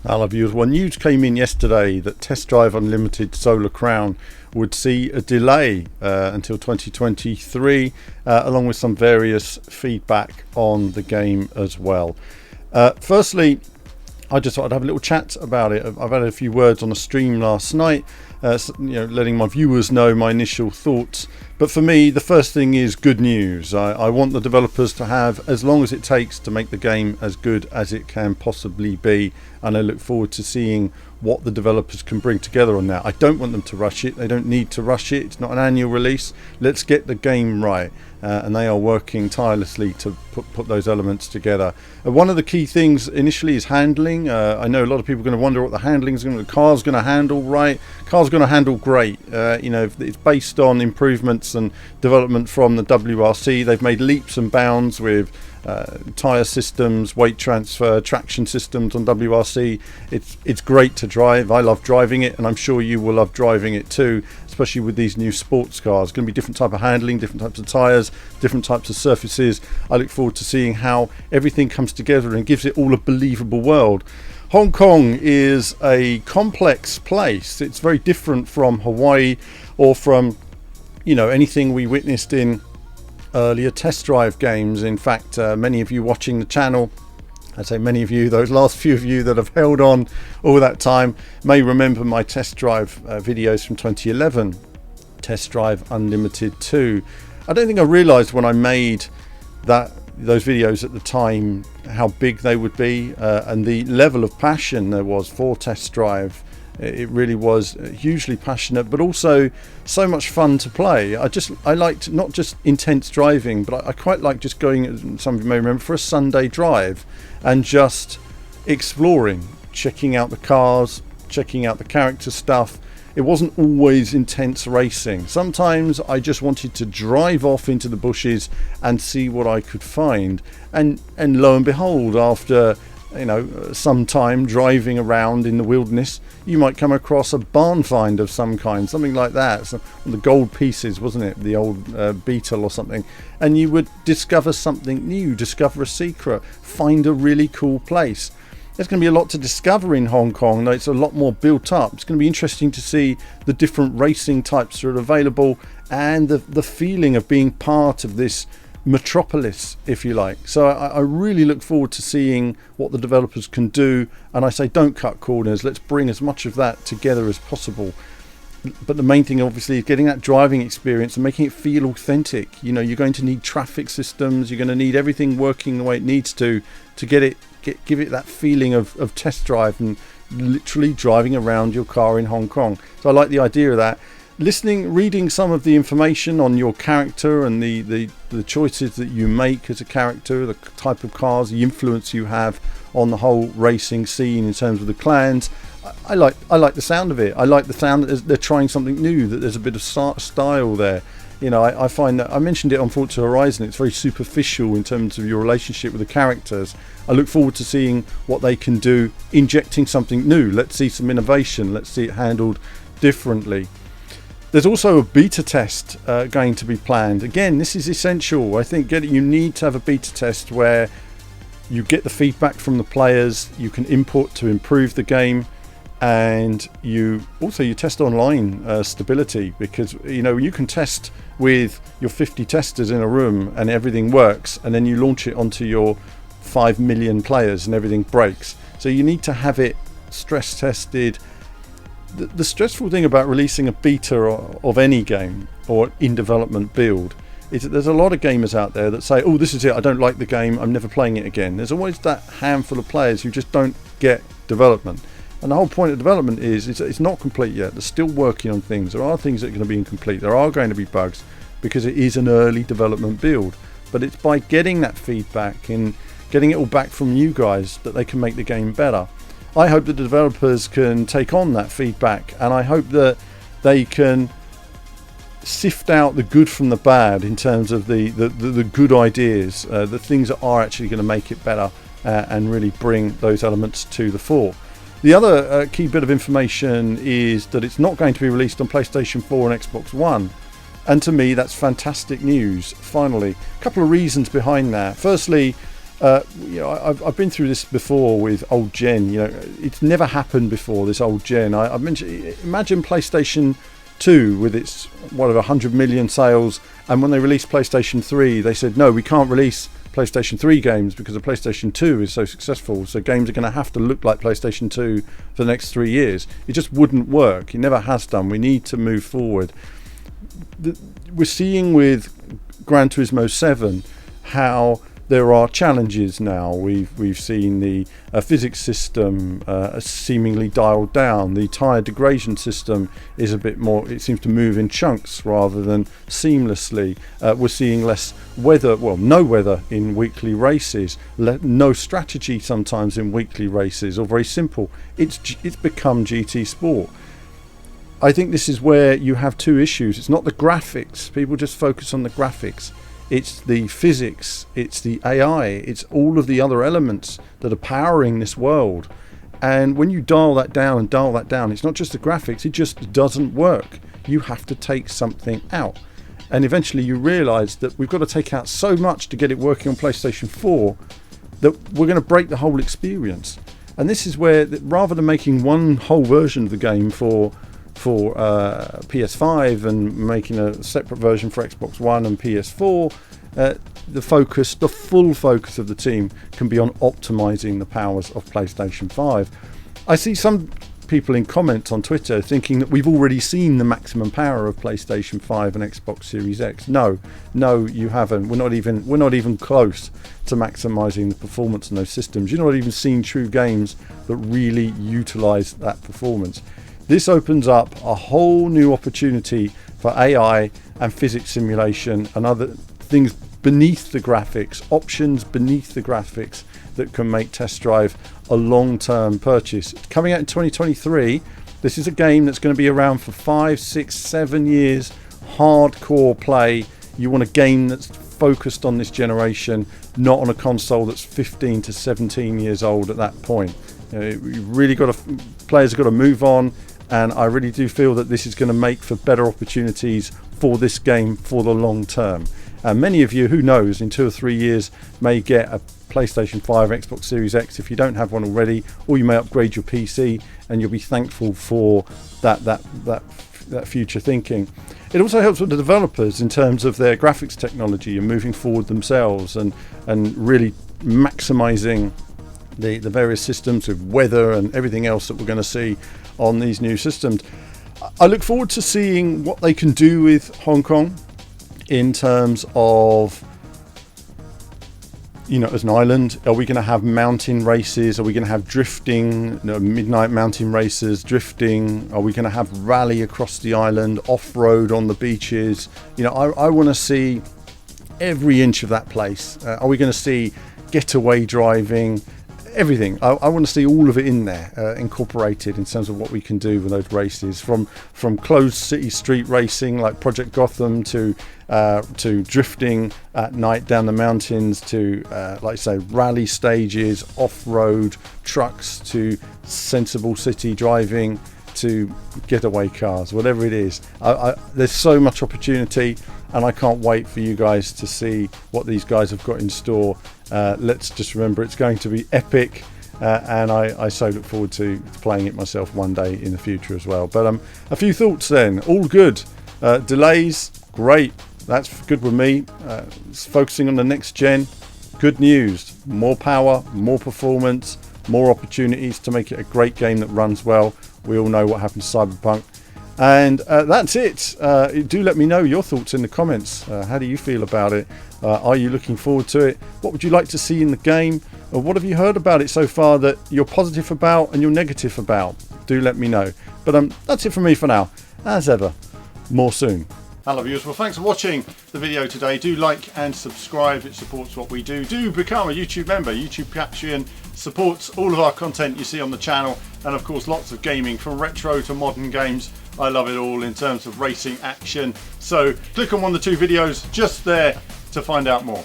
Hello viewers. Well, news came in yesterday that Test Drive Unlimited Solar Crown would see a delay until 2023, along with some various feedback on the game as well. Firstly, I just thought I'd have a little chat about it. I've had a few words on a stream last night, letting my viewers know my initial thoughts. But for me, the first thing is good news. I want the developers to have as long as it takes to make the game as good as it can possibly be, and I look forward to seeing what the developers can bring together on that. I don't want them to rush it. They don't need to rush it. It's not an annual release. Let's get the game right, and they are working tirelessly to put those elements together. One of the key things initially is handling. I know a lot of people are going to wonder what the handling is going to. The car's going to handle right. Car's going to handle great. It's based on improvements and development from the WRC. They've made leaps and bounds with tyre systems, weight transfer, traction systems on WRC. It's great to drive. I love driving it, and I'm sure you will love driving it too, especially with these new sports cars. It's going to be different type of handling, different types of tyres, different types of surfaces. I look forward to seeing how everything comes together and gives it all a believable world. Hong Kong is a complex place. It's very different from Hawaii or from anything we witnessed in earlier test drive games. In fact, many of you watching the channel, I'd say many of you, those last few of you that have held on all that time, may remember my test drive videos from 2011, Test Drive Unlimited 2. I don't think I realised when I made those videos at the time how big they would be, and the level of passion there was for Test Drive. It really was hugely passionate, but also so much fun to play. I liked not just intense driving, but I quite like just going, some of you may remember, for a Sunday drive and just exploring, checking out the cars, checking out the character stuff. It wasn't always intense racing. Sometimes I just wanted to drive off into the bushes and see what I could find. And lo and behold, after some time driving around in the wilderness, you might come across a barn find of some kind, something like that. So, the gold pieces, wasn't it? The old Beetle or something. And you would discover something new, discover a secret, find a really cool place. There's going to be a lot to discover in Hong Kong. It's a lot more built up. It's going to be interesting to see the different racing types that are available and the feeling of being part of this metropolis, if you like. So I really look forward to seeing what the developers can do, and I say don't cut corners. Let's bring as much of that together as possible. But the main thing obviously is getting that driving experience and making it feel authentic. You're going to need traffic systems, you're going to need everything working the way it needs to give it that feeling of test drive and literally driving around your car in Hong Kong. So I like the idea of that. Reading some of the information on your character and the choices that you make as a character, the type of cars, the influence you have on the whole racing scene in terms of the clans. I like the sound of it. I like the sound that they're trying something new, that there's a bit of style there. I find that I mentioned it on Forza Horizon. It's very superficial in terms of your relationship with the characters. I look forward to seeing what they can do, injecting something new. Let's see some innovation. Let's see it handled differently. There's also a beta test going to be planned. Again, this is essential. I think you need to have a beta test where you get the feedback from the players, you can input to improve the game, and you test online stability, because you can test with your 50 testers in a room and everything works, and then you launch it onto your 5 million players and everything breaks. So you need to have it stress tested. The stressful thing about releasing a beta of any game or in development build is that there's a lot of gamers out there that say, oh, this is it, I don't like the game, I'm never playing it again. There's always that handful of players who just don't get development. And the whole point of development is it's not complete yet. They're still working on things. There are things that are going to be incomplete. There are going to be bugs because it is an early development build. But it's by getting that feedback and getting it all back from you guys that they can make the game better. I hope that the developers can take on that feedback, and I hope that they can sift out the good from the bad in terms of the good ideas, the things that are actually going to make it better, and really bring those elements to the fore. The other key bit of information is that it's not going to be released on PlayStation 4 and Xbox One. And to me, that's fantastic news, finally. A couple of reasons behind that. Firstly, I've been through this before with old gen. It's never happened before, this old gen. I mentioned, imagine PlayStation 2 with its 100 million sales, and when they released PlayStation 3 they said no, we can't release PlayStation 3 games because the PlayStation 2 is so successful, so games are going to have to look like PlayStation 2 for the next 3 years. It just wouldn't work. It never has done. We need to move forward. We're seeing with Gran Turismo 7 how there are challenges now. We've seen the physics system seemingly dialed down. The tyre degradation system is a bit more, it seems to move in chunks rather than seamlessly. We're seeing less weather, well, no weather in weekly races, no strategy sometimes in weekly races, or very simple. It's become GT Sport. I think this is where you have two issues. It's not the graphics. People just focus on the graphics. It's the physics, it's the AI, it's all of the other elements that are powering this world. And when you dial that down, it's not just the graphics, it just doesn't work. You have to take something out. And eventually you realise that we've got to take out so much to get it working on PlayStation 4 that we're going to break the whole experience. And this is where, rather than making one whole version of the game for PS5 and making a separate version for Xbox One and PS4, the full focus of the team can be on optimizing the powers of PlayStation 5. I see some people in comments on Twitter thinking that we've already seen the maximum power of PlayStation 5 and Xbox Series X. No, you haven't. We're not even close to maximizing the performance in those systems. You're not even seeing true games that really utilize that performance. This opens up a whole new opportunity for AI and physics simulation and other things beneath the graphics, options beneath the graphics that can make Test Drive a long-term purchase. It's coming out in 2023. This is a game that's going to be around for 5, 6, 7 years. Hardcore play. You want a game that's focused on this generation, not on a console that's 15 to 17 years old at that point. Players have got to move on. And I really do feel that this is going to make for better opportunities for this game for the long term. And many of you, who knows, in 2 or 3 years may get a PlayStation 5 or Xbox Series X if you don't have one already, or you may upgrade your PC and you'll be thankful for that future thinking. It also helps with the developers in terms of their graphics technology and moving forward themselves and really maximising the various systems with weather and everything else that we're going to see on these new systems. I look forward to seeing what they can do with Hong Kong in terms of, as an island. Are we going to have mountain races? Are we going to have drifting, midnight mountain races, drifting? Are we going to have rally across the island, off-road on the beaches? I want to see every inch of that place. Are we going to see getaway driving? Everything. I want to see all of it in there, incorporated in terms of what we can do with those races, from closed city street racing like Project Gotham to drifting at night down the mountains to like I say, rally stages, off-road trucks, to sensible city driving, to getaway cars, whatever it is. There's so much opportunity, and I can't wait for you guys to see what these guys have got in store. Let's just remember, it's going to be epic, and I so look forward to playing it myself one day in the future as well. But a few thoughts then. All good. Delays, great. That's good with me. Focusing on the next gen, good news. More power, more performance, more opportunities to make it a great game that runs well. We all know what happened to Cyberpunk. And that's it. Do let me know your thoughts in the comments. How do you feel about it? Are you looking forward to it? What would you like to see in the game? Or what have you heard about it so far that you're positive about and you're negative about? Do let me know. But that's it from me for now. As ever, more soon. Hello viewers, well thanks for watching the video today. Do like and subscribe, it supports what we do. Do become a YouTube member. YouTube Patreon supports all of our content you see on the channel, and of course lots of gaming from retro to modern games. I love it all in terms of racing action. So click on one of the 2 videos just there to find out more.